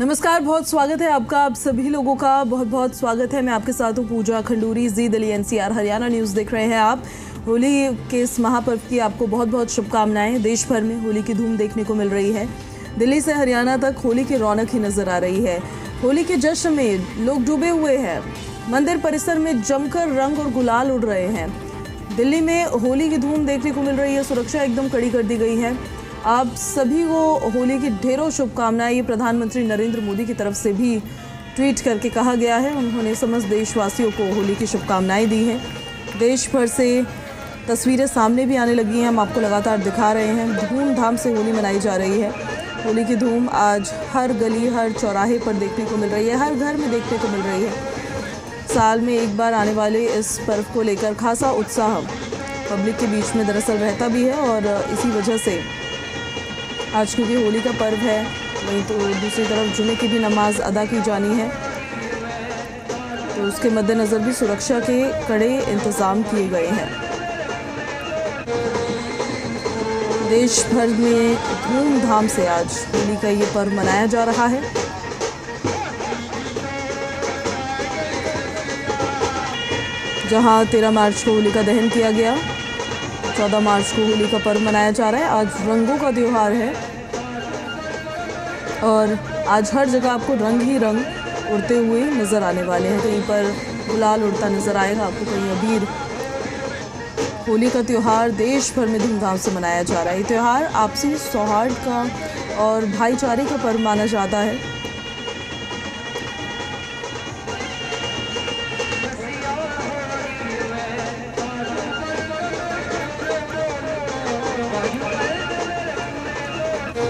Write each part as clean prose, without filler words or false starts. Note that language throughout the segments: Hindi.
नमस्कार, बहुत स्वागत है आपका। आप सभी लोगों का बहुत बहुत स्वागत है। मैं आपके साथ हूँ पूजा खंडूरी। जी दिल्ली एनसीआर हरियाणा न्यूज़ देख रहे हैं आप। होली के इस महापर्व की आपको बहुत बहुत शुभकामनाएं। देश भर में होली की धूम देखने को मिल रही है। दिल्ली से हरियाणा तक होली की रौनक ही नजर आ रही है। होली के जश्न में लोग डूबे हुए हैं। मंदिर परिसर में जमकर रंग और गुलाल उड़ रहे हैं। दिल्ली में होली की धूम देखने को मिल रही है। सुरक्षा एकदम कड़ी कर दी गई है। आप सभी को होली की ढेरों शुभकामनाएं। ये प्रधानमंत्री नरेंद्र मोदी की तरफ से भी ट्वीट करके कहा गया है। उन्होंने समस्त देशवासियों को होली की शुभकामनाएं दी हैं। देश भर से तस्वीरें सामने भी आने लगी हैं। हम आपको लगातार दिखा रहे हैं। धूमधाम से होली मनाई जा रही है। होली की धूम आज हर गली हर चौराहे पर देखने को मिल रही है, हर घर में देखने को मिल रही है। साल में एक बार आने वाले इस पर्व को लेकर खासा उत्साह पब्लिक के बीच में दरअसल रहता भी है। और इसी वजह से आज क्योंकि होली का पर्व है, वहीं तो दूसरी तरफ जुमे की भी नमाज अदा की जानी है, तो उसके मद्देनज़र भी सुरक्षा के कड़े इंतज़ाम किए गए हैं। देश भर में धूमधाम से आज होली का ये पर्व मनाया जा रहा है। जहां 13 मार्च को होली का दहन किया गया, 14 मार्च को होली का पर्व मनाया जा रहा है। आज रंगों का त्यौहार है और आज हर जगह आपको रंग ही रंग उड़ते हुए नज़र आने वाले हैं। कहीं पर गुलाल उड़ता नज़र आएगा आपको, कहीं अबीर। होली का त्यौहार देश भर में धूमधाम से मनाया जा रहा है। ये त्यौहार आपसी सौहार्द का और भाईचारे का पर्व माना जाता है।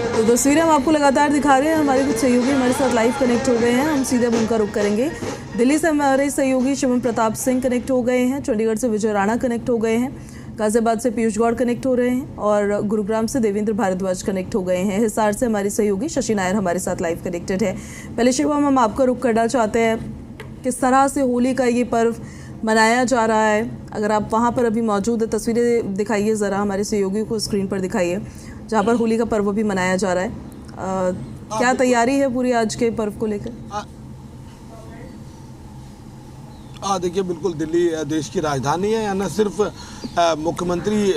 तो तस्वीरें हम आपको लगातार दिखा रहे हैं। हमारे कुछ सहयोगी हमारे साथ लाइव कनेक्ट हो गए हैं। हम सीधे उनका रुख करेंगे। दिल्ली से हमारे सहयोगी शिवम प्रताप सिंह कनेक्ट हो गए हैं। चंडीगढ़ से विजय राणा कनेक्ट हो गए हैं। गाजियाबाद से पीयूष गौड़ कनेक्ट हो रहे हैं और गुरुग्राम से देवेंद्र भारद्वाज कनेक्ट हो गए हैं। हिसार से हमारी सहयोगी शशि नायर हमारे साथ लाइव कनेक्टेड है। पहले शिवम, हम आपका रुख करना चाहते हैं, किस तरह से होली का ये पर्व मनाया जा रहा है? अगर आप वहाँ पर अभी मौजूद है, तस्वीरें दिखाइए ज़रा, हमारे सहयोगी को स्क्रीन पर दिखाइए, जहाँ पर होली का पर्व भी मनाया जा रहा है। क्या तैयारी है पूरी आज के पर्व को लेकर? देखिए, बिल्कुल दिल्ली देश की राजधानी है। यहाँ न सिर्फ मुख्यमंत्री,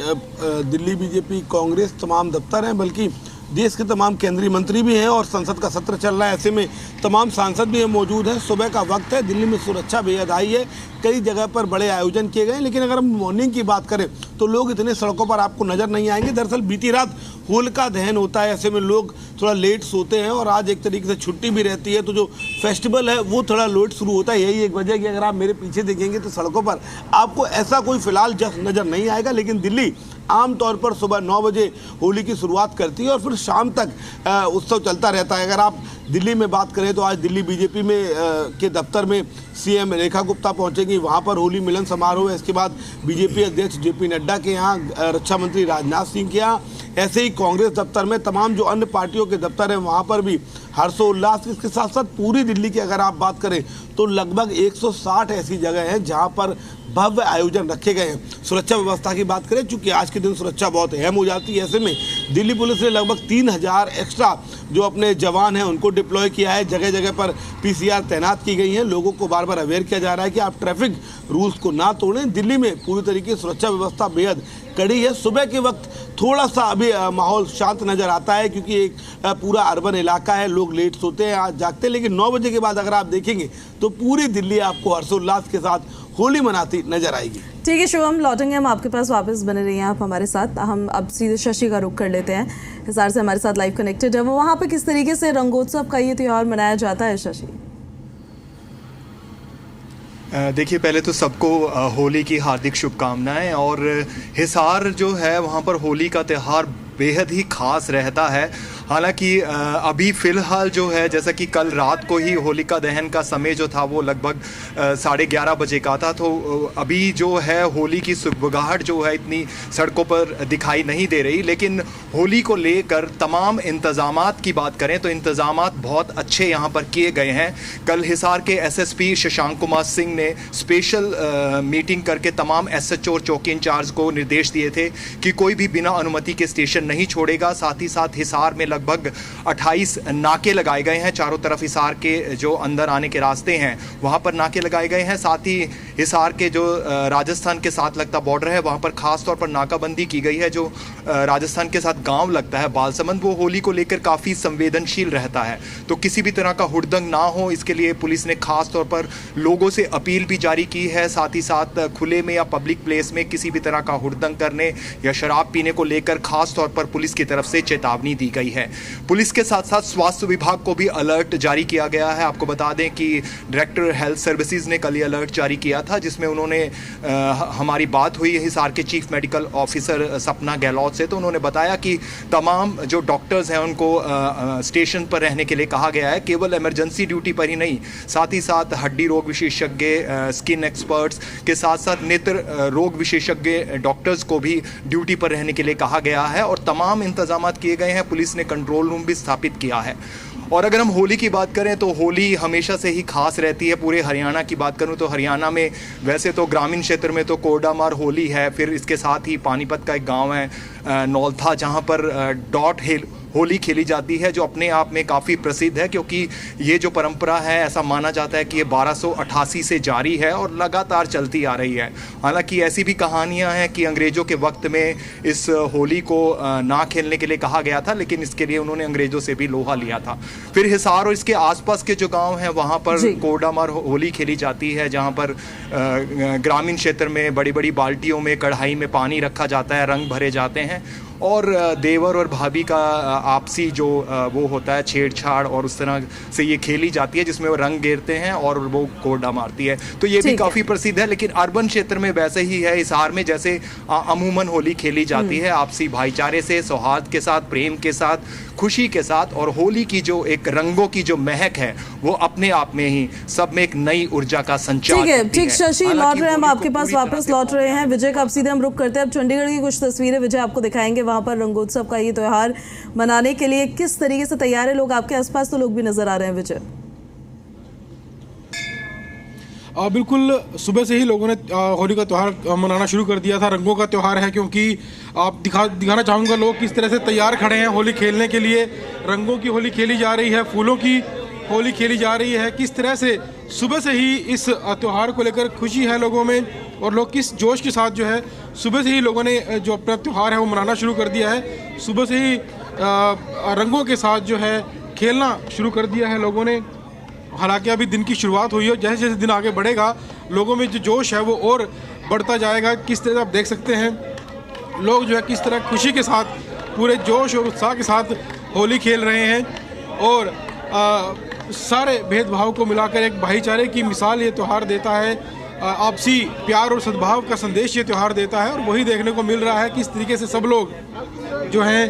दिल्ली बीजेपी, कांग्रेस तमाम दफ्तर हैं, बल्कि देश के तमाम केंद्रीय मंत्री भी हैं और संसद का सत्र चल रहा है। ऐसे में तमाम सांसद भी मौजूद हैं। सुबह का वक्त है, दिल्ली में सुरक्षा बेहद हाई है। कई जगह पर बड़े आयोजन किए गए हैं, लेकिन अगर हम मॉर्निंग की बात करें तो लोग इतने सड़कों पर आपको नज़र नहीं आएंगे। दरअसल बीती रात होलिका दहन होता है, ऐसे में लोग थोड़ा लेट सोते हैं और आज एक तरीके से छुट्टी भी रहती है, तो जो फेस्टिवल है वो थोड़ा लेट शुरू होता है। यही एक वजह है कि अगर आप मेरे पीछे देखेंगे तो सड़कों पर आपको ऐसा कोई फिलहाल जश्न नज़र नहीं आएगा। लेकिन दिल्ली आमतौर पर सुबह 9 बजे होली की शुरुआत करती है और फिर शाम तक उत्सव चलता रहता है। अगर आप दिल्ली में बात करें तो आज दिल्ली बीजेपी में के दफ्तर में सीएम रेखा गुप्ता पहुंचेंगी, वहां पर होली मिलन समारोह है। इसके बाद बीजेपी अध्यक्ष जेपी नड्डा के यहाँ, रक्षा मंत्री राजनाथ सिंह के यहाँ, ऐसे ही कांग्रेस दफ्तर में, तमाम जो अन्य पार्टियों के दफ्तर हैं वहाँ पर भी हर्षोल्लास। इसके साथ साथ पूरी दिल्ली की अगर आप बात करें तो लगभग 160 ऐसी जगह हैं जहाँ पर भव्य आयोजन रखे गए हैं। सुरक्षा व्यवस्था की बात करें, चूंकि आज के दिन सुरक्षा बहुत अहम हो जाती है, ऐसे में दिल्ली पुलिस ने लगभग 3000 एक्स्ट्रा जो अपने जवान हैं उनको डिप्लॉय किया है। जगह जगह पर पीसीआर तैनात की गई हैं। लोगों को बार बार अवेयर किया जा रहा है कि आप ट्रैफिक रूल्स को ना तोड़ें। दिल्ली में पूरी तरीके से सुरक्षा व्यवस्था बेहद कड़ी है। सुबह के वक्त थोड़ा सा अभी माहौल शांत नज़र आता है, क्योंकि एक पूरा अर्बन इलाका है, लोग लेट सोते हैं, आज जागते हैं। लेकिन 9 बजे के बाद अगर आप देखेंगे तो पूरी दिल्ली आपको हर्षोल्लास के साथ होली मनाती नजर आएगी। ठीक है शिवम, लौटेंगे हम आपके पास वापस। बने रहिए आप हमारे साथ। हम अब सीधे शशि का रुख कर लेते हैं। हिसार से हमारे साथ लाइव कनेक्टेड है। वो वहाँ पे किस तरीके से रंगोत्सव का ये त्यौहार मनाया जाता है शशि? देखिए, पहले तो सबको होली की हार्दिक शुभकामनाएं। और हिसार जो है वहाँ पर होली का त्यौहार बेहद ही खास रहता है। हालांकि अभी फ़िलहाल जो है, जैसा कि कल रात को ही होलिका दहन का समय जो था वो लगभग 11:30 बजे का था, तो अभी जो है होली की सुगबुगाहट जो है इतनी सड़कों पर दिखाई नहीं दे रही। लेकिन होली को लेकर तमाम इंतज़ामात की बात करें तो इंतज़ामात बहुत अच्छे यहाँ पर किए गए हैं। कल हिसार के एसएसपी शशांक कुमार सिंह ने स्पेशल मीटिंग करके तमाम एसएचओ और चौकी इंचार्ज को निर्देश दिए थे कि कोई भी बिना अनुमति के स्टेशन नहीं छोड़ेगा। साथ ही साथ हिसार में लगभग 28 नाके लगाए गए हैं। चारों तरफ हिसार के जो अंदर आने के रास्ते हैं वहाँ पर नाके लगाए गए हैं। साथ ही हिसार के जो राजस्थान के साथ लगता बॉर्डर है वहाँ पर खास तौर पर नाकाबंदी की गई है। जो राजस्थान के साथ गांव लगता है बालसमंद, वो होली को लेकर काफ़ी संवेदनशील रहता है, तो किसी भी तरह का हुड़दंग ना हो इसके लिए पुलिस ने खास तौर पर लोगों से अपील भी जारी की है। साथ ही साथ खुले में या पब्लिक प्लेस में किसी भी तरह का हुड़दंग करने या शराब पीने को लेकर खास तौर पर पुलिस की तरफ से चेतावनी दी गई है। पुलिस के साथ साथ स्वास्थ्य विभाग को भी अलर्ट जारी किया गया है। आपको बता दें कि डायरेक्टर हेल्थ सर्विसेज ने कल ये अलर्ट जारी किया था, जिसमें उन्होंने हमारी बात हुई हिसार के चीफ मेडिकल ऑफिसर सपना गहलोत से, तो उन्होंने बताया कि तमाम जो डॉक्टर्स हैं उनको स्टेशन पर रहने के लिए कहा गया है। केवल इमरजेंसी ड्यूटी पर ही नहीं, साथ ही साथ हड्डी रोग विशेषज्ञ, स्किन एक्सपर्ट्स के साथ साथ नेत्र रोग विशेषज्ञ डॉक्टर्स को भी ड्यूटी पर रहने के लिए कहा गया है और तमाम इंतजाम किए गए हैं। पुलिस ने कंट्रोल रूम भी स्थापित किया है। और अगर हम होली की बात करें तो होली हमेशा से ही खास रहती है। पूरे हरियाणा की बात करूं तो हरियाणा में वैसे तो ग्रामीण क्षेत्र में तो कोडामार होली है, फिर इसके साथ ही पानीपत का एक गांव है नौलथा, जहां पर डॉट होली खेली जाती है, जो अपने आप में काफ़ी प्रसिद्ध है, क्योंकि ये जो परंपरा है ऐसा माना जाता है कि ये 1288 से जारी है और लगातार चलती आ रही है। हालांकि ऐसी भी कहानियां हैं कि अंग्रेज़ों के वक्त में इस होली को ना खेलने के लिए कहा गया था, लेकिन इसके लिए उन्होंने अंग्रेज़ों से भी लोहा लिया था। फिर हिसार और इसके आसपास के जो गाँव हैं वहाँ पर कोडामार होली खेली जाती है, जहाँ पर ग्रामीण क्षेत्र में बड़ी बड़ी बाल्टियों में कढ़ाई में पानी रखा जाता है, रंग भरे जाते हैं और देवर और भाभी का आपसी जो वो होता है छेड़छाड़ और उस तरह से ये खेली जाती है, जिसमें वो रंग गेरते हैं और वो कोडा मारती है। तो ये भी काफ़ी प्रसिद्ध है। लेकिन अर्बन क्षेत्र में वैसे ही है हिसार में, जैसे अमूमन होली खेली जाती है आपसी भाईचारे से, सौहार्द के साथ, प्रेम के साथ, खुशी के साथ। और होली की जो एक रंगों की जो महक है वो अपने आप में ही सब में एक नई ऊर्जा का संचार करती है। ठीक, शशि लौट रहे हैं हम आपके पास, वापस लौट रहे हैं। विजय का अब सीधे हम रुक करते हैं। अब चंडीगढ़ की कुछ तस्वीरें विजय आपको दिखाएंगे। वहां पर रंगोत्सव का ये त्योहार मनाने के लिए किस तरीके से तैयार है लोग? आपके आसपास तो लोग भी नजर आ रहे हैं विजय। बिल्कुल, सुबह से ही लोगों ने होली का त्यौहार मनाना शुरू कर दिया था। रंगों का त्यौहार है, क्योंकि आप दिखाना चाहूँगा लोग किस तरह से तैयार खड़े हैं होली खेलने के लिए। रंगों की होली खेली जा रही है, फूलों की होली खेली जा रही है। किस तरह से सुबह से ही इस त्यौहार को लेकर खुशी है लोगों में, और लोग किस जोश के साथ जो है सुबह से ही लोगों ने जो अपना त्यौहार है वो मनाना शुरू कर दिया है। सुबह से ही रंगों के साथ जो है खेलना शुरू कर दिया है लोगों ने। हालांकि अभी दिन की शुरुआत हुई है, जैसे जैसे दिन आगे बढ़ेगा लोगों में जो जोश है वो और बढ़ता जाएगा। किस तरह आप देख सकते हैं लोग जो है किस तरह खुशी के साथ पूरे जोश और उत्साह के साथ होली खेल रहे हैं, और सारे भेदभाव को मिलाकर एक भाईचारे की मिसाल ये त्यौहार देता है। आपसी प्यार और सद्भाव का संदेश ये त्यौहार देता है, और वही देखने को मिल रहा है किस तरीके से सब लोग जो हैं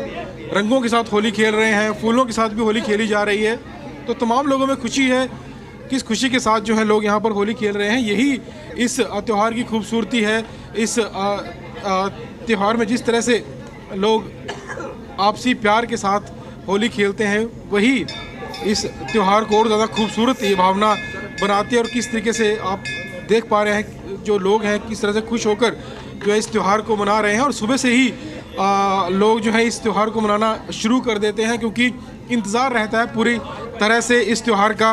रंगों के साथ होली खेल रहे हैं, फूलों के साथ भी होली खेली जा रही है। तो तमाम लोगों में खुशी है। किस खुशी के साथ जो है लोग यहाँ पर होली खेल रहे हैं, यही इस त्यौहार की खूबसूरती है। इस त्यौहार में जिस तरह से लोग आपसी प्यार के साथ होली खेलते हैं, वही इस त्यौहार को और ज़्यादा खूबसूरत ये भावना बनाती है। और किस तरीके से आप देख पा रहे हैं जो लोग हैं किस तरह से खुश होकर जो है इस त्यौहार को मना रहे हैं। और सुबह से ही लोग जो है इस त्यौहार को मनाना शुरू कर देते हैं, क्योंकि इंतज़ार रहता है पूरी तरह से इस त्यौहार का।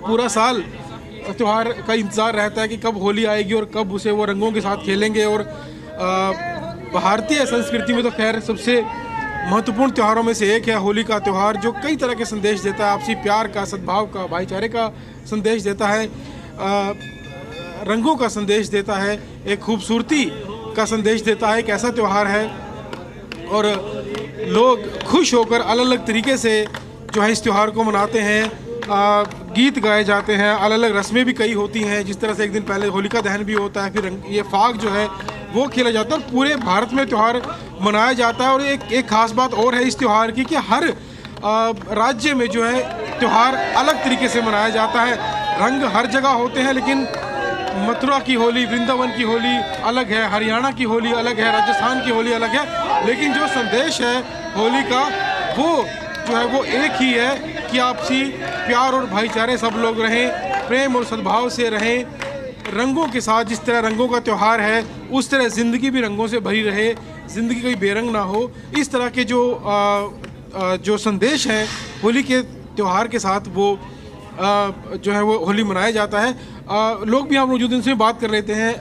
पूरा साल त्यौहार का इंतज़ार रहता है कि कब होली आएगी और कब उसे वो रंगों के साथ खेलेंगे। और भारतीय संस्कृति में तो खैर सबसे महत्वपूर्ण त्योहारों में से एक है होली का त्यौहार, जो कई तरह के संदेश देता है। आपसी प्यार का, सद्भाव का, भाईचारे का संदेश देता है, रंगों का संदेश देता है, एक खूबसूरती का संदेश देता है। एक ऐसा त्यौहार है और लोग खुश होकर अलग अलग तरीके से जो है इस त्यौहार को मनाते हैं। गीत गाए जाते हैं, अलग अलग रस्में भी कई होती हैं। जिस तरह से एक दिन पहले होलिका दहन भी होता है, फिर ये फाग जो है वो खेला जाता है। और पूरे भारत में त्यौहार मनाया जाता है। और एक खास बात और है इस त्यौहार की कि हर राज्य में जो है त्यौहार अलग तरीके से मनाया जाता है। रंग हर जगह होते हैं, लेकिन मथुरा की होली, वृंदावन की होली अलग है, हरियाणा की होली अलग है, राजस्थान की होली अलग है। लेकिन जो संदेश है होली का वो जो है वो एक ही है कि आपसी प्यार और भाईचारे सब लोग रहें, प्रेम और सद्भाव से रहें, रंगों के साथ। जिस तरह रंगों का त्यौहार है उस तरह ज़िंदगी भी रंगों से भरी रहे, ज़िंदगी कोई बेरंग ना हो। इस तरह के जो जो संदेश है होली के त्यौहार के साथ वो जो है वो होली मनाया जाता है। लोग भी हम मौजूद इनसे बात कर लेते हैं।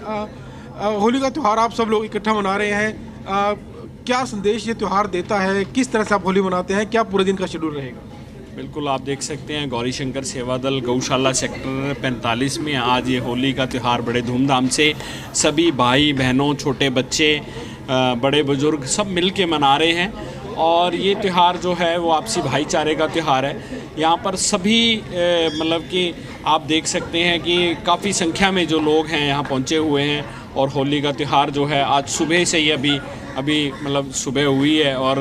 होली का त्यौहार आप सब लोग इकट्ठा मना रहे हैं, क्या संदेश ये त्यौहार देता है, किस तरह से आप होली मनाते हैं, क्या पूरे दिन का शेड्यूल रहेगा? बिल्कुल, आप देख सकते हैं गौरी शंकर सेवा दल गौशाला सेक्टर 45 में आज ये होली का त्यौहार बड़े धूमधाम से सभी भाई बहनों, छोटे बच्चे, बड़े बुजुर्ग सब मिल के मना रहे हैं। और ये त्यौहार जो है वो आपसी भाईचारे का त्यौहार है। यहाँ पर सभी मतलब कि आप देख सकते हैं कि काफ़ी संख्या में जो लोग हैं यहाँ पहुँचे हुए हैं। और होली का त्यौहार जो है आज सुबह से ही अभी मतलब सुबह हुई है। और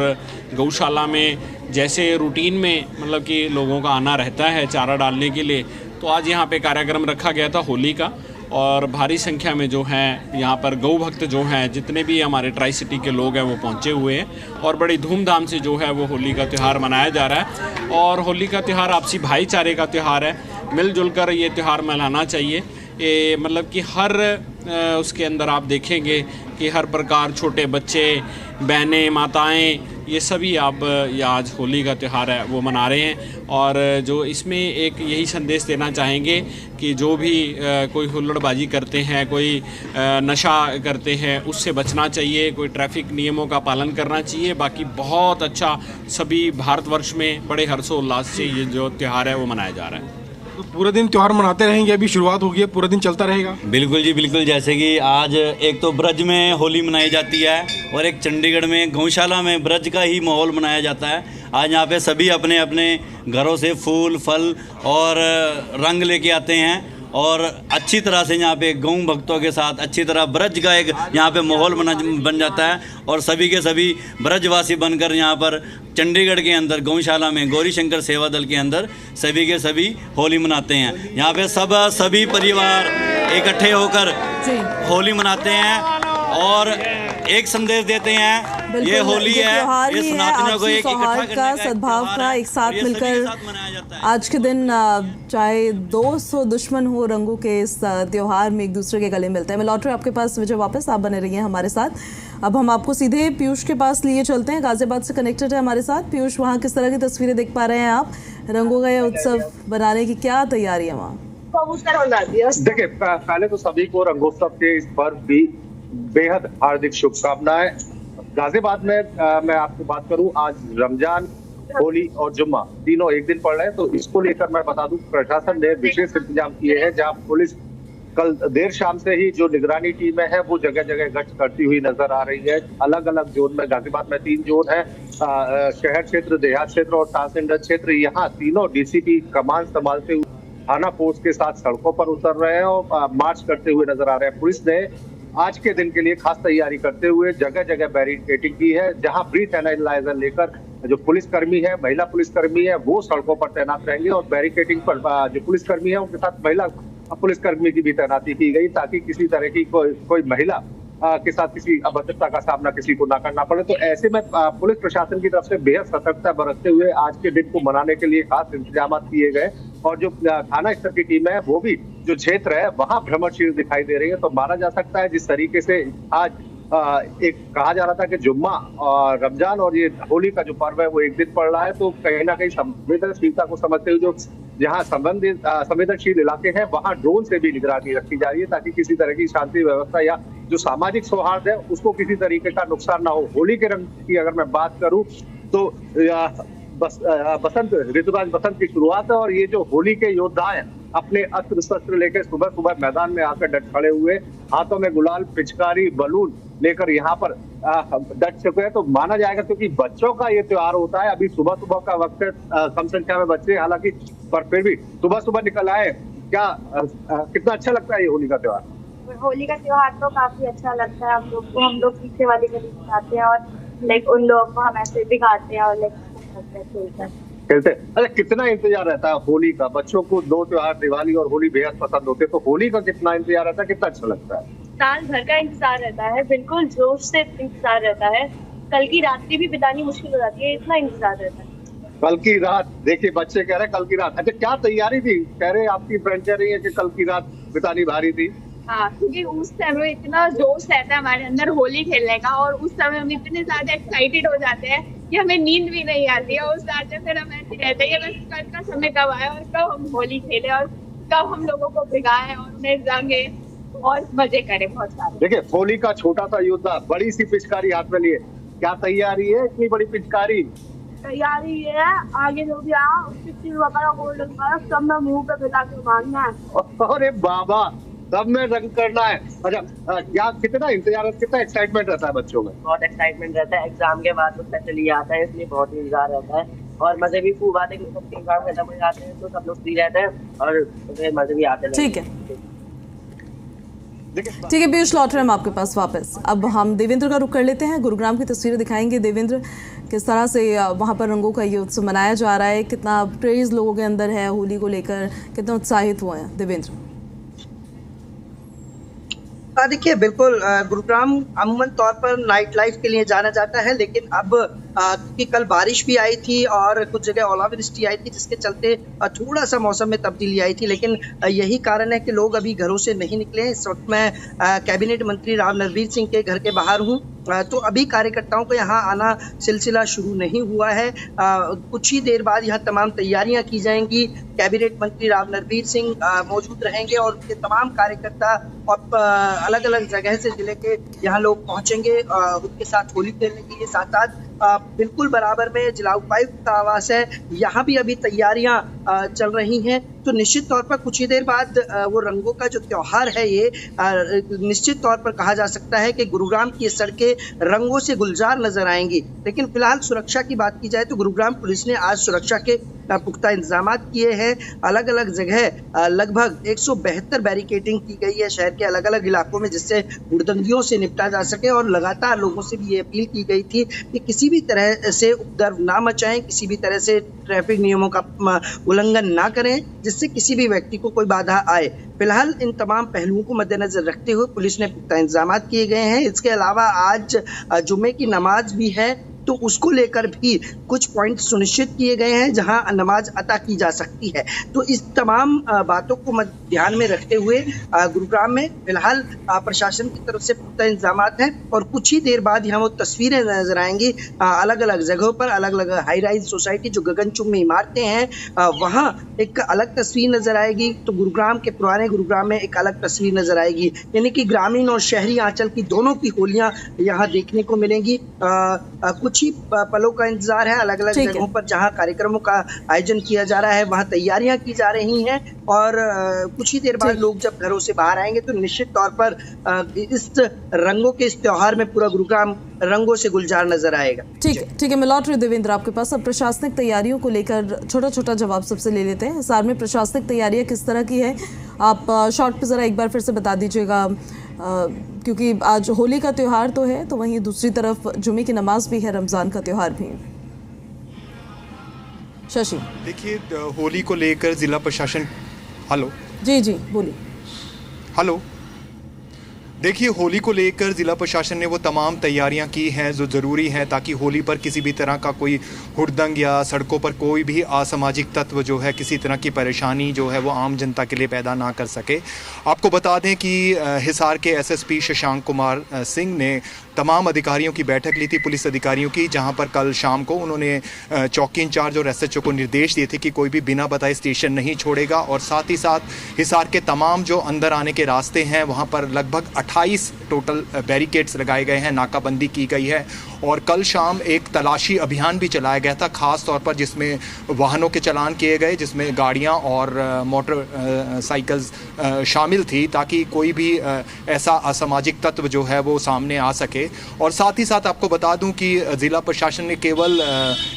गौशाला में जैसे रूटीन में मतलब कि लोगों का आना रहता है चारा डालने के लिए, तो आज यहाँ पे कार्यक्रम रखा गया था होली का। और भारी संख्या में जो हैं यहाँ पर गौ भक्त जो हैं, जितने भी हमारे ट्राई सिटी के लोग हैं वो पहुँचे हुए हैं। और बड़ी धूमधाम से जो है वो होली का त्यौहार मनाया जा रहा है। और होली का त्यौहार आपसी भाईचारे का त्यौहार है, मिलजुल कर ये त्यौहार मनाना चाहिए। ये मतलब कि हर उसके अंदर आप देखेंगे कि हर प्रकार छोटे बच्चे, बहनें, माताएं, ये सभी आप आज होली का त्यौहार है वो मना रहे हैं। और जो इसमें एक यही संदेश देना चाहेंगे कि जो भी कोई हुल्लड़बाजी करते हैं, कोई नशा करते हैं, उससे बचना चाहिए, कोई ट्रैफिक नियमों का पालन करना चाहिए। बाकी बहुत अच्छा सभी भारतवर्ष में बड़े हर्षोल्लास से ये जो त्यौहार है वो मनाया जा रहा है। तो पूरे दिन त्यौहार मनाते रहेंगे? अभी शुरुआत हो गई है, पूरा दिन चलता रहेगा? बिल्कुल जी बिल्कुल। जैसे कि आज एक तो ब्रज में होली मनाई जाती है और एक चंडीगढ़ में गौशाला में ब्रज का ही माहौल मनाया जाता है। आज यहाँ पे सभी अपने अपने घरों से फूल, फल और रंग लेके आते हैं और अच्छी तरह से यहाँ पे गौ भक्तों के साथ अच्छी तरह ब्रज का एक यहाँ पे माहौल बन जाता है। और सभी के सभी ब्रजवासी बनकर यहाँ पर चंडीगढ़ के अंदर गौशाला में गौरी शंकर सेवा दल के अंदर सभी के सभी होली मनाते हैं। यहाँ पे सभी परिवार इकट्ठे होकर होली मनाते हैं और एक संदेश देते हैं। ये होली है, ये सनातनियों को एक इकट्ठा करने का, सद्भाव का, एक साथ मिलकर आज के दिन चाहे 200 दुश्मन हो, रंगों के इस त्योहार में एक दूसरे के गले मिलते हैं। मैं लौट रही हूँ आपके पास विजय वापस, आप बने रहिए हमारे साथ। अब हम आपको सीधे पीयूष के पास लिए चलते हैं, गाजियाबाद से कनेक्टेड है हमारे साथ। पीयूष, वहाँ किस तरह की तस्वीरें देख पा रहे हैं आप? रंगों का यह उत्सव बनाने की क्या तैयारी है वहाँ? देखिए, पहले तो सभी को रंगोत्सव के इस पर्व की बेहद हार्दिक शुभकामनाएं। गाजियाबाद में मैं आपको बात करूं, आज रमजान, होली और जुम्मा तीनों एक दिन पड़ रहे हैं। तो इसको लेकर मैं बता दूं, प्रशासन ने विशेष इंतजाम किए हैं। जहां पुलिस कल देर शाम से ही जो निगरानी टीमें हैं वो जगह जगह गश्त करती हुई नजर आ रही है। अलग अलग जोन में, गाजियाबाद में 3 जोन है, शहर क्षेत्र, देहात क्षेत्र और ट्रांसजेंडर क्षेत्र। यहाँ तीनों डीसीपी कमान संभालते हुए थाना फोर्स के साथ सड़कों पर उतर रहे हैं और मार्च करते हुए नजर आ रहे हैं। पुलिस ने आज के दिन के लिए खास तैयारी करते हुए जगह जगह बैरिकेडिंग की है। जहां ब्रीथ एनालाइजर लेकर जो पुलिसकर्मी है, महिला पुलिसकर्मी है, वो सड़कों पर तैनात रहेंगे और बैरिकेडिंग पर जो पुलिसकर्मी है उनके साथ महिला पुलिसकर्मी की भी तैनाती की गई, ताकि किसी तरह की कोई महिला के साथ किसी अभद्रता का सामना किसी को ना करना पड़े। तो ऐसे में पुलिस प्रशासन की तरफ से बेहद सतर्कता बरतते हुए आज के दिन को मनाने के लिए खास इंतजाम किए गए। और जो थाना स्तर की टीम है वो भी जो क्षेत्र है वहां भ्रमणशील दिखाई दे रही है। तो माना जा सकता है जिस तरीके से आज एक कहा जा रहा था कि जुम्मा और रमजान और ये होली का जो पर्व है वो एक दिन पड़ रहा है, तो कहीं ना कहीं संवेदनशीलता को समझते हुए जो जहां संवेदनशील इलाके हैं वहां ड्रोन से भी निगरानी रखी जा रही है, ताकि किसी तरह की शांति व्यवस्था या जो सामाजिक सौहार्द है उसको किसी तरीके का नुकसान ना हो। होली के रंग की अगर मैं बात करूं तो बसंत ऋतुराज बसंत की शुरुआत है और ये जो होली के योद्धा हैं अपने अस्त्र शस्त्र लेकर सुबह सुबह मैदान में आकर डट खड़े हुए, हाथों में गुलाल, पिचकारी, बलून लेकर यहाँ पर डट चुके हैं। तो माना जाएगा क्योंकि बच्चों का ये त्योहार होता है, अभी सुबह सुबह का वक्त है, कम संख्या में बच्चे हालांकि, पर फिर भी सुबह सुबह निकल आए। क्या कितना अच्छा लगता है ये होली का त्योहार? होली का त्योहार तो काफी अच्छा लगता है। हम लोग पीछे वाली गली में जाते हैं और लाइक उन लोगों को हम ऐसे बिगाड़ते हैं और लाइक खेलते। अच्छा, कितना इंतजार रहता है होली का? बच्चों को 2 त्योहार दिवाली और होली बेहद पसंद होते हैं, तो होली का कितना इंतजार रहता है, कितना अच्छा लगता है? साल भर का इंतजार रहता है, बिल्कुल जोश से इंतजार रहता है। कल की रात्रि भी बितानी मुश्किल हो जाती है, इतना इंतजार रहता है। कल की रात, देखिए बच्चे कह रहे हैं कल की रात। अच्छा, क्या तैयारी थी? कह रहे आपकी फ्रेंड कह रही है कि कल की रात बितानी भारी थी। हाँ, क्योंकि उस समय इतना जोश रहता है हमारे अंदर होली खेलने का और उस समय हम इतने ज्यादा एक्साइटेड हो जाते हैं कि हमें नींद भी नहीं आती है। उस रात में फिर हम ऐसे रहते हैं बस कल का समय कब आए और कब हम होली खेले और कब हम लोगों को भिगाए और उन्हें रंगे और मजे करें बहुत सारे। देखिए, होली का छोटा सा योद्धा बड़ी सी पिचकारी हाथ में लिए, क्या तैयारी है इतनी बड़ी पिचकारी? तैयारी ये है, आगे जो भी आया उसकी वगैरह गोल्डन वगैरह सब में मुंह पे भिगा के मारना है। अरे बाबा, सब में रंग करना है। अच्छा, क्या कितना इंतजार, कितना एक्साइटमेंट रहता है बच्चों में? बहुत एक्साइटमेंट रहता है। एग्जाम के बाद तो स्पेशली आता है, इसलिए बहुत ही इंतजार रहता है और मजे भी खूब आते हैं क्योंकि एग्जाम खत्म हो जाते हैं तो सब लोग फ्री रहते हैं और फिर मजे भी आते हैं। ठीक है पीयूष, लौट रहे हम आपके पास वापस। अब हम देवेंद्र का रुख कर लेते हैं, गुरुग्राम की तस्वीरें दिखाएंगे। देवेंद्र, किस तरह से वहाँ पर रंगों का ये उत्सव मनाया जा रहा है, कितना क्रेज लोगों के अंदर है होली को लेकर, कितना उत्साहित हुए हैं देवेंद्र? देखिए, बिल्कुल गुरुग्राम अमूमन तौर पर नाइट लाइफ के लिए जाना जाता है, लेकिन अब क्योंकि कल बारिश भी आई थी और कुछ जगह ओलावृष्टि आई थी जिसके चलते थोड़ा सा मौसम में तब्दीली आई थी, लेकिन यही कारण है कि लोग अभी घरों से नहीं निकले। इस वक्त मैं कैबिनेट मंत्री राव नरवीर सिंह के घर के बाहर हूँ, तो अभी कार्यकर्ताओं को यहाँ आना सिलसिला शुरू नहीं हुआ है। कुछ ही देर बाद यहाँ तमाम तैयारियां की जाएंगी। कैबिनेट मंत्री राव नरवीर सिंह मौजूद रहेंगे और उनके तमाम कार्यकर्ता और अलग अलग जगह से जिले के यहाँ लोग पहुंचेंगे उनके साथ होली खेलने के लिए। साथ साथ बिल्कुल बराबर में जिला उपायुक्त का आवास है, यहाँ भी अभी तैयारियां चल रही हैं। तो निश्चित तौर पर कुछ ही देर बाद वो रंगों का जो त्योहार है ये निश्चित तौर पर कहा जा सकता है कि गुरुग्राम की सड़कें रंगों से गुलजार नजर आएंगी। लेकिन फिलहाल सुरक्षा की बात की जाए तो गुरुग्राम पुलिस ने आज सुरक्षा के पुख्ता इंतजाम किए हैं। अलग अलग जगह लगभग 172 बैरिकेडिंग की गई है शहर के अलग अलग इलाकों में, जिससे हुड़दंगियों से निपटा जा सके। और लगातार लोगों से भी ये अपील की गई थी कि किसी भी तरह से उपद्रव ना मचाएं, किसी भी तरह से ट्रैफिक नियमों का उल्लंघन ना करें जिससे किसी भी व्यक्ति को कोई बाधा आए। फिलहाल इन तमाम पहलुओं को मद्देनजर रखते हुए पुलिस ने पुख्ता इंतजाम किए गए हैं। इसके अलावा आज जुम्मे की नमाज भी है, तो उसको लेकर भी कुछ पॉइंट सुनिश्चित किए गए हैं जहां नमाज अता की जा सकती है। तो इस तमाम बातों को ध्यान में रखते हुए गुरुग्राम में फिलहाल प्रशासन की तरफ से पुख्ता इंतजाम हैं और कुछ ही देर बाद यहाँ वो तस्वीरें नजर आएंगी अलग अलग जगहों पर। अलग अलग हाई राइज सोसाइटी जो गगनचुम्बी इमारतें हैं वहाँ एक अलग तस्वीर नजर आएगी, तो गुरुग्राम के पुराने गुरुग्राम में एक अलग तस्वीर नजर आएगी। यानी कि ग्रामीण और शहरी आंचल की दोनों की होलियां यहाँ देखने को मिलेंगी। कुछ ही पलों का इंतजार है। अलग अलग जगहों पर जहां कार्यक्रमों का आयोजन किया जा रहा है वहां तैयारियां की जा रही हैं और कुछ ही देर बाद लोग जब घरों से बाहर आएंगे तो निश्चित तौर पर इस रंगों के इस त्योहार में पूरा गुरुग्राम रंगों से गुलजार नजर आएगा। ठीक है, मैं लौट रही देवेंद्र आपके पास। अब प्रशासनिक तैयारियों को लेकर छोटा छोटा जवाब सबसे ले लेते हैं। हिसार में प्रशासनिक तैयारियां किस तरह की है, आप शॉर्ट पे जरा एक बार फिर से बता दीजिएगा, क्योंकि आज होली का त्यौहार तो है, तो वहीं दूसरी तरफ जुमे की नमाज भी है, रमज़ान का त्यौहार भी। शशि, देखिए, होली को लेकर जिला प्रशासन, हेलो जी बोलिए। हेलो, देखिए, होली को लेकर ज़िला प्रशासन ने वो तमाम तैयारियां की हैं जो ज़रूरी हैं ताकि होली पर किसी भी तरह का कोई हुड़दंग या सड़कों पर कोई भी असामाजिक तत्व जो है किसी तरह की परेशानी जो है वो आम जनता के लिए पैदा ना कर सके। आपको बता दें कि हिसार के एसएसपी शशांक कुमार सिंह ने तमाम अधिकारियों की बैठक ली थी, पुलिस अधिकारियों की, जहां पर कल शाम को उन्होंने चौकी इंचार्ज और एसएचओ को निर्देश दिए थे कि कोई भी बिना बताए स्टेशन नहीं छोड़ेगा। और साथ ही साथ हिसार के तमाम जो अंदर आने के रास्ते हैं वहां पर लगभग 28 टोटल बैरिकेड्स लगाए गए हैं, नाकाबंदी की गई है। और कल शाम एक तलाशी अभियान भी चलाया गया था, ख़ास तौर पर जिसमें वाहनों के चालान किए गए, जिसमें गाड़ियां और मोटर साइकिल्स शामिल थी ताकि कोई भी ऐसा असामाजिक तत्व जो है वो सामने आ सके। और साथ ही साथ आपको बता दूं कि ज़िला प्रशासन ने केवल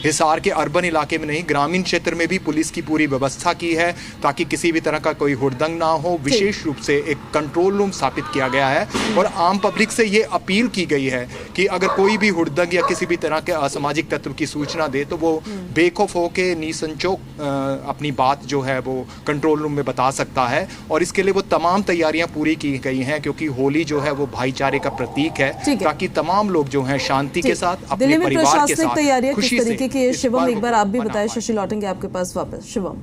हिसार के अर्बन इलाके में नहीं, ग्रामीण क्षेत्र में भी पुलिस की पूरी व्यवस्था की है ताकि किसी भी तरह का कोई हुड़दंग ना हो। विशेष रूप से एक कंट्रोल रूम स्थापित किया गया है और आम पब्लिक से ये अपील की गई है कि अगर कोई भी हुड़दंग या किसी भी तरह के असामाजिक तत्व की सूचना दे तो वो बेखौफ होकर निसंकोच अपनी बात जो है वो कंट्रोल रूम में बता सकता है। और इसके लिए वो तमाम तैयारियां पूरी की गई हैं क्योंकि होली जो है वो भाईचारे का प्रतीक है, ताकि तमाम लोग जो हैं शांति के साथ अपने परिवार के साथ तैयारियां किस तरीके की है। शिवम, एक बार आप भी बताएं। शशि, लौटेंगे आपके पास वापस। शिवम,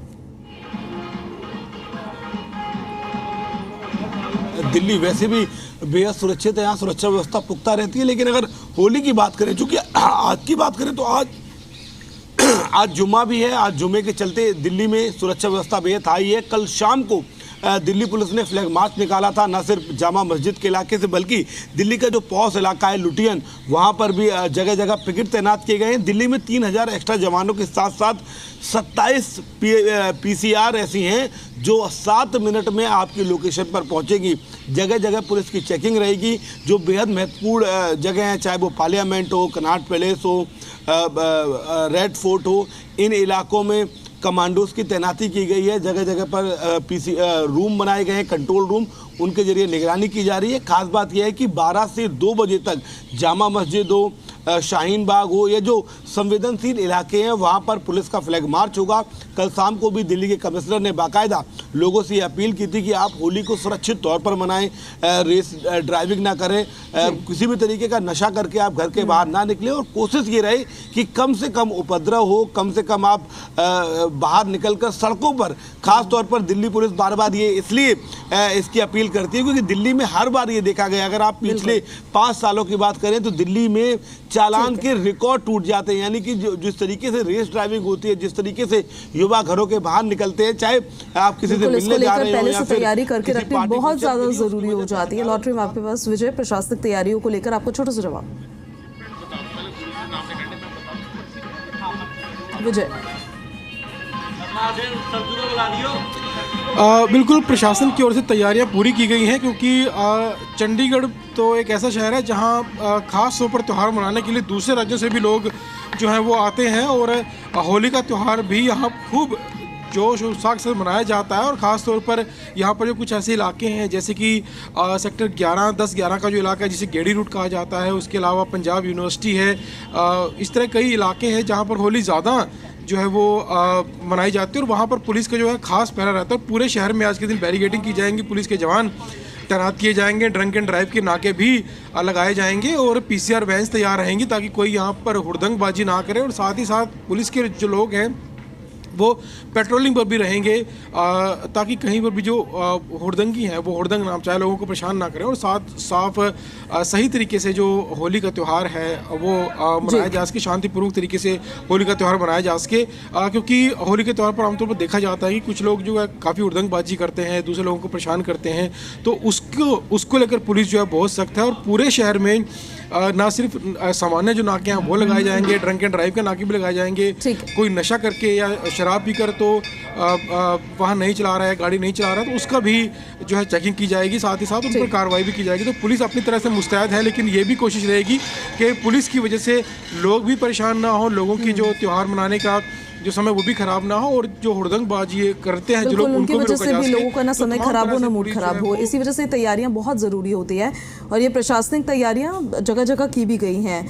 दिल्ली वैसे भी बेहद सुरक्षित है, यहाँ सुरक्षा व्यवस्था पुख्ता रहती है। लेकिन अगर होली की बात करें, चूँकि आज की बात करें तो आज जुम्मा भी है। आज जुम्मे के चलते दिल्ली में सुरक्षा व्यवस्था बेहद हाई है। कल शाम को दिल्ली पुलिस ने फ्लैग मार्च निकाला था, न सिर्फ जामा मस्जिद के इलाके से बल्कि दिल्ली का जो पॉश इलाका है लुटियन, वहाँ पर भी जगह जगह पिकेट तैनात किए गए हैं। दिल्ली में 3000 एक्स्ट्रा जवानों के साथ साथ 27 PCR ऐसी हैं जो 7 मिनट में आपकी लोकेशन पर पहुंचेगी। जगह जगह पुलिस की चेकिंग रहेगी। जो बेहद महत्वपूर्ण जगह हैं, चाहे वो पार्लियामेंट हो, कनॉट पैलेस हो, रेड फोर्ट हो, इन इलाकों में कमांडोज की तैनाती की गई है। जगह जगह पर रूम बनाए गए हैं, कंट्रोल रूम, उनके जरिए निगरानी की जा रही है। खास बात यह है कि 12 से 2 बजे तक जामा मस्जिद हो, शाहीन बाग हो, ये जो संवेदनशील इलाके हैं वहाँ पर पुलिस का फ्लैग मार्च होगा। कल शाम को भी दिल्ली के कमिश्नर ने बाकायदा लोगों से अपील की थी कि आप होली को सुरक्षित तौर पर मनाएं, रेस ड्राइविंग ना करें, किसी भी तरीके का नशा करके आप घर के बाहर ना निकलें और कोशिश ये रहे कि कम से कम उपद्रव हो, कम से कम आप बाहर निकलकर सड़कों पर, खास तौर पर दिल्ली पुलिस बार बार ये इसलिए इसकी अपील करती है क्योंकि दिल्ली में हर बार ये देखा गया, अगर आप पिछले 5 सालों की बात करें तो दिल्ली में चालान के रिकॉर्ड टूट जाते हैं। यानी कि जिस तरीके से रेस ड्राइविंग होती है, जिस तरीके से युवा घरों के बाहर निकलते हैं, चाहे आप किसी से मिलने जा रहे हो पहले या से फिर तैयारी करके किसी रखनी पार्टी बहुत फंक्शन ज्यादा के लिए जरूरी हो जाती है। लॉटरी में आपके पास विजय, प्रशासनिक तैयारियों को लेकर आपको छोटा सा जवाब। विजय, बिल्कुल प्रशासन की ओर से तैयारियां पूरी की गई हैं क्योंकि चंडीगढ़ तो एक ऐसा शहर है जहां खास तौर पर त्यौहार मनाने के लिए दूसरे राज्यों से भी लोग जो हैं वो आते हैं और होली का त्यौहार भी यहाँ खूब जोश और उत्साह से मनाया जाता है। और ख़ास तौर पर यहाँ पर जो कुछ ऐसे इलाके हैं जैसे कि सेक्टर 10-11 का जो इलाका है जिसे गेड़ी रूट कहा जाता है, उसके अलावा पंजाब यूनिवर्सिटी है, इस तरह कई इलाके हैं जहाँ पर होली ज़्यादा जो है वो मनाई जाती है और वहाँ पर पुलिस का जो है खास पहरा रहता है। पूरे शहर में आज के दिन बैरिकेडिंग की जाएंगी, पुलिस के जवान तैनात किए जाएंगे, ड्रंक एंड ड्राइव के नाके भी लगाए जाएंगे और PCR वैन्स तैयार रहेंगी ताकि कोई यहाँ पर हुड़दंगबाजी ना करे। और साथ ही साथ पुलिस के जो लोग हैं वो पेट्रोलिंग पर भी रहेंगे ताकि कहीं पर भी जो हुड़दंगी है वो हुड़दंग ना चाहे, लोगों को परेशान ना करें और साफ सही तरीके से जो होली का त्यौहार है वो मनाया जा सके, शांतिपूर्वक तरीके से होली का त्यौहार मनाया जा सके। क्योंकि होली के त्यौहार पर आमतौर पर देखा जाता है कि कुछ लोग जो है काफ़ी हुड़दंगबाजी करते हैं, दूसरे लोगों को परेशान करते हैं, तो उसको लेकर पुलिस जो है बहुत सख्त है और पूरे शहर में ना सिर्फ सामान्य जो नाके हैं वो लगाए जाएंगे, ड्रंक एंड ड्राइव के नाके भी लगाए जाएंगे। कोई नशा करके या शराब पीकर तो वाहन नहीं चला रहा है, गाड़ी नहीं चला रहा है, तो उसका भी जो है चेकिंग की जाएगी, साथ ही साथ उन पर कार्रवाई भी की जाएगी। तो पुलिस अपनी तरह से मुस्तैद है, लेकिन ये भी कोशिश रहेगी कि पुलिस की वजह से लोग भी परेशान ना हो, लोगों की जो त्यौहार मनाने का जो समय वो भी खराब ना हो और जो हुड़दंगबाजी करते हैं जो लोग उनकी वजह से भी लोगों का ना समय खराब हो ना मूड खराब हो। इसी वजह से तैयारियां बहुत ज़रूरी होती है और ये प्रशासनिक तैयारियां जगह जगह की भी गई हैं।